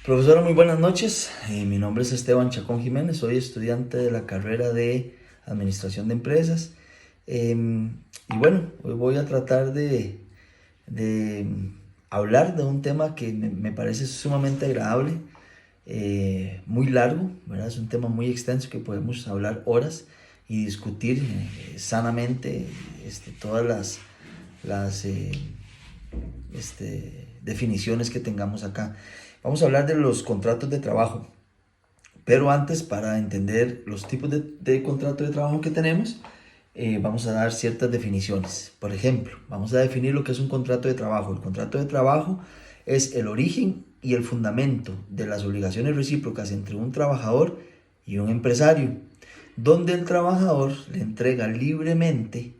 Profesora, muy buenas noches. Mi nombre es Esteban Chacón Jiménez, soy estudiante de la carrera de Administración de Empresas. Y bueno, hoy voy a tratar de hablar de un tema que me parece sumamente agradable, muy largo, ¿verdad? Es un tema muy extenso que podemos hablar horas y discutir sanamente todas las definiciones que tengamos acá. Vamos a hablar de los contratos de trabajo, pero antes, para entender los tipos de contrato de trabajo que tenemos, vamos a dar ciertas definiciones. Por ejemplo, vamos a definir lo que es un contrato de trabajo. El contrato de trabajo es el origen y el fundamento de las obligaciones recíprocas entre un trabajador y un empresario, donde el trabajador le entrega libremente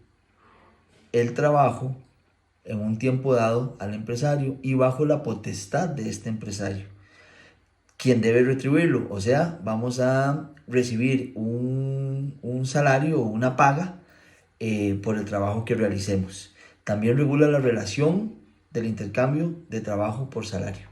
el trabajo en un tiempo dado al empresario y bajo la potestad de este empresario, quien debe retribuirlo. O sea, vamos a recibir un salario o una paga por el trabajo que realicemos. También regula la relación del intercambio de trabajo por salario.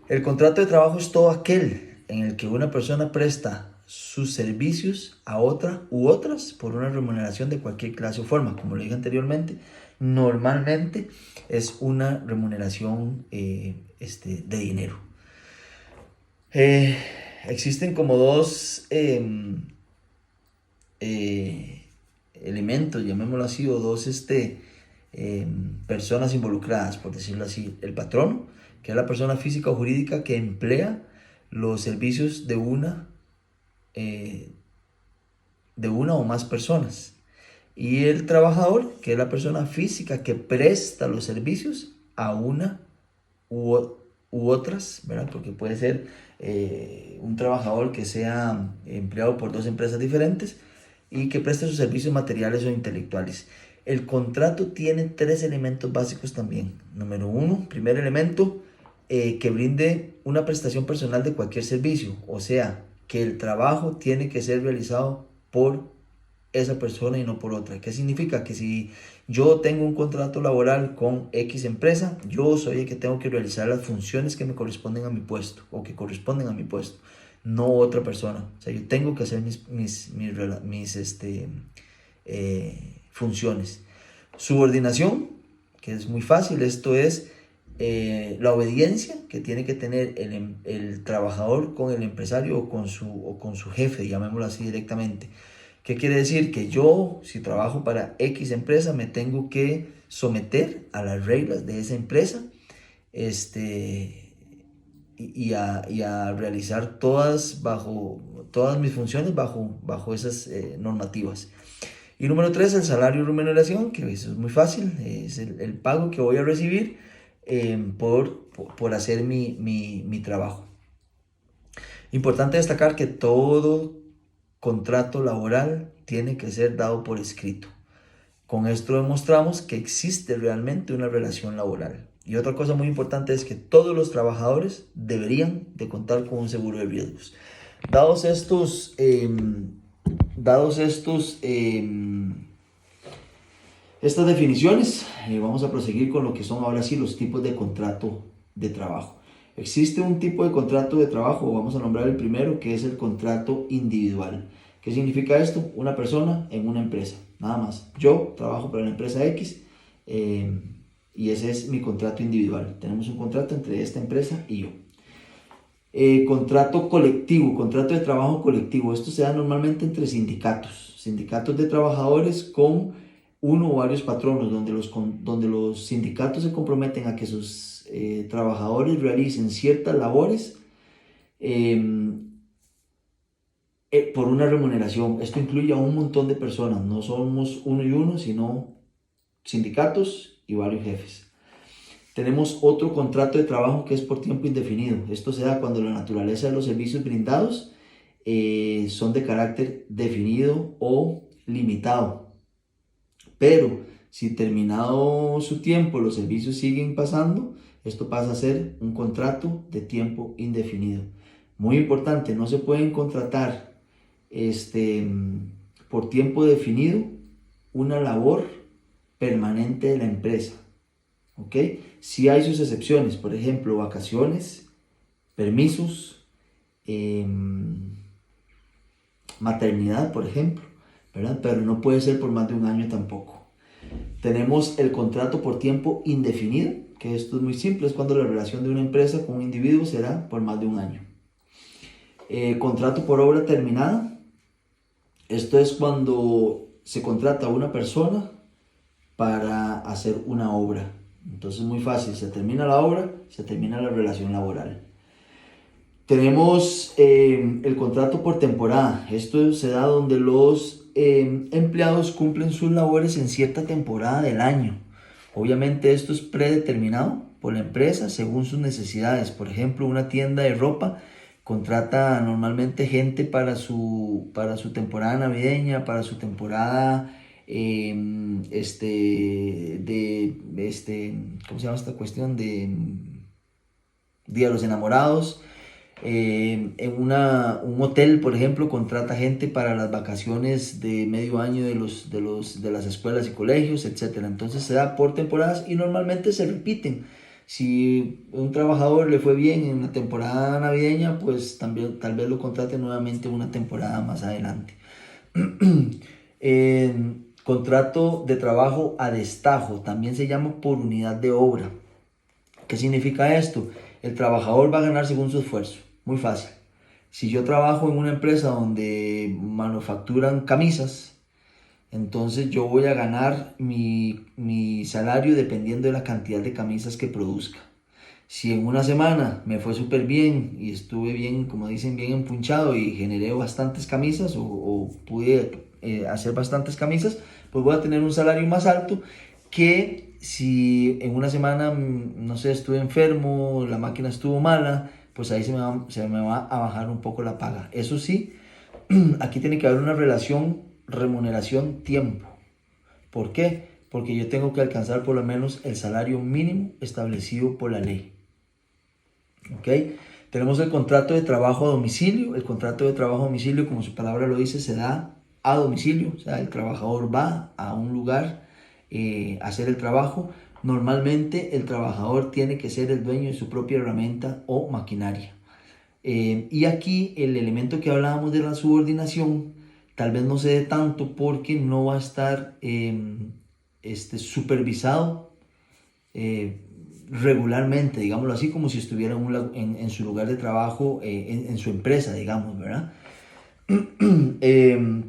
El contrato de trabajo es todo aquel en el que una persona presta sus servicios a otra u otras por una remuneración de cualquier clase o forma. Como lo dije anteriormente, normalmente es una remuneración de dinero. Eh, Existen como dos elementos, llamémoslo así, o dos personas involucradas, por decirlo así. El patrono, que es la persona física o jurídica que emplea los servicios eh, de una o más personas. Y el trabajador, que es la persona física que presta los servicios a una u, u otras, ¿verdad? Porque puede ser un trabajador que sea empleado por dos empresas diferentes y que preste sus servicios materiales o intelectuales. El contrato tiene tres elementos básicos también. Número uno, primer elemento, que brinde una prestación personal de cualquier servicio. O sea, que el trabajo tiene que ser realizado por esa persona y no por otra. ¿Qué significa? Que si yo tengo un contrato laboral con X empresa, yo soy el que tengo que realizar las funciones que me corresponden a mi puesto o que corresponden a mi puesto, no otra persona. O sea, yo tengo que hacer funciones. Subordinación, que es muy fácil. Esto es la obediencia que tiene que tener el trabajador con el empresario o con su jefe, llamémoslo así directamente. ¿Qué quiere decir? Que yo, si trabajo para X empresa, me tengo que someter a las reglas de esa empresa, y a realizar todas mis funciones bajo esas normativas. Y número tres, el salario y remuneración, que eso es muy fácil, es el pago que voy a recibir por hacer mi trabajo. Importante destacar que todo contrato laboral tiene que ser dado por escrito. Con esto demostramos que existe realmente una relación laboral. Y otra cosa muy importante es que todos los trabajadores deberían de contar con un seguro de riesgos. Dados estos, dados estos, estas definiciones, vamos a proseguir con lo que son ahora sí los tipos de contrato de trabajo. Existe un tipo de contrato de trabajo, vamos a nombrar el primero, que es el contrato individual. ¿Qué significa esto? Una persona en una empresa, nada más. Yo trabajo para la empresa X y ese es mi contrato individual. Tenemos un contrato entre esta empresa y yo. Contrato colectivo, contrato de trabajo colectivo. Esto se da normalmente entre sindicatos de trabajadores con uno o varios patronos, donde los sindicatos se comprometen a que sus trabajadores realicen ciertas labores eh, por una remuneración. Esto incluye a un montón de personas, no somos uno y uno, sino sindicatos y varios jefes. Tenemos otro contrato de trabajo que es por tiempo indefinido. Esto se da cuando la naturaleza de los servicios brindados son de carácter definido o limitado. Pero si terminado su tiempo los servicios siguen pasando, esto pasa a ser un contrato de tiempo indefinido. Muy importante, no se pueden contratar por tiempo definido una labor permanente de la empresa. ¿Ok? Si hay sus excepciones, por ejemplo, vacaciones, permisos, maternidad, por ejemplo, ¿verdad? Pero no puede ser por más de un año tampoco. Tenemos el contrato por tiempo indefinido, que esto es muy simple, es cuando la relación de una empresa con un individuo será por más de un año. Contrato por obra terminada, esto es cuando se contrata a una persona para hacer una obra. Entonces muy fácil, se termina la obra, se termina la relación laboral. Tenemos el contrato por temporada. Esto se da donde los empleados cumplen sus labores en cierta temporada del año. Obviamente esto es predeterminado por la empresa según sus necesidades. Por ejemplo, una tienda de ropa contrata normalmente gente para su temporada navideña, para su temporada ¿cómo se llama esta cuestión? De Día de los Enamorados. Un hotel, por ejemplo, contrata gente para las vacaciones de medio año de las escuelas y colegios, etc. Entonces se da por temporadas y normalmente se repiten. Si un trabajador le fue bien en la temporada navideña, pues también tal vez lo contrate nuevamente una temporada más adelante. Contrato de trabajo a destajo, también se llama por unidad de obra. ¿Qué significa esto? El trabajador va a ganar según su esfuerzo. Muy fácil. Si yo trabajo en una empresa donde manufacturan camisas, entonces yo voy a ganar mi salario dependiendo de la cantidad de camisas que produzca. Si en una semana me fue súper bien y estuve bien, como dicen, bien empunchado y generé bastantes camisas o pude hacer bastantes camisas, pues voy a tener un salario más alto que si en una semana, no sé, estuve enfermo, la máquina estuvo mala, pues ahí se me va a bajar un poco la paga. Eso sí, aquí tiene que haber una relación remuneración-tiempo. ¿Por qué? Porque yo tengo que alcanzar por lo menos el salario mínimo establecido por la ley. ¿Ok? Tenemos el contrato de trabajo a domicilio. El contrato de trabajo a domicilio, como su palabra lo dice, se da a domicilio. O sea, el trabajador va a un lugar a hacer el trabajo. Normalmente el trabajador tiene que ser el dueño de su propia herramienta o maquinaria. Y aquí el elemento que hablábamos de la subordinación tal vez no se dé tanto porque no va a estar supervisado regularmente, digámoslo así, como si estuviera en su lugar de trabajo, en su empresa, digamos, ¿verdad?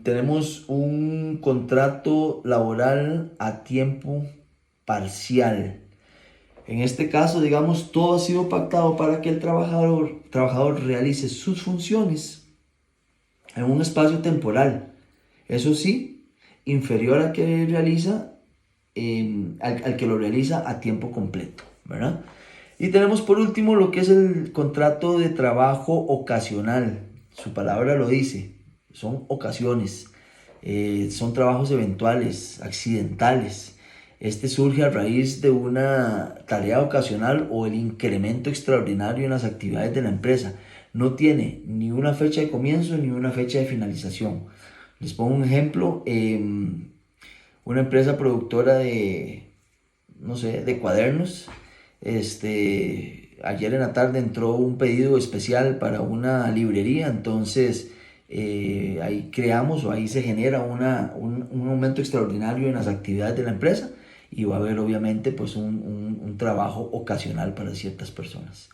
Tenemos un contrato laboral a tiempo parcial. En este caso, digamos, todo ha sido pactado para que el trabajador realice sus funciones en un espacio temporal. Eso sí, inferior a que realiza, al que lo realiza a tiempo completo, ¿verdad? Y tenemos por último lo que es el contrato de trabajo ocasional. Su palabra lo dice, son ocasiones, son trabajos eventuales, accidentales. Este surge a raíz de una tarea ocasional o el incremento extraordinario en las actividades de la empresa. No tiene ni una fecha de comienzo ni una fecha de finalización. Les pongo un ejemplo. Una empresa productora de, no sé, de cuadernos. Ayer en la tarde entró un pedido especial para una librería, entonces ahí creamos o ahí se genera un aumento extraordinario en las actividades de la empresa y va a haber obviamente pues un trabajo ocasional para ciertas personas.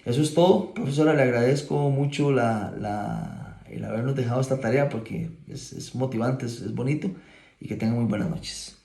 Eso es todo, profesora, le agradezco mucho el habernos dejado esta tarea porque es motivante, es bonito y que tenga muy buenas noches.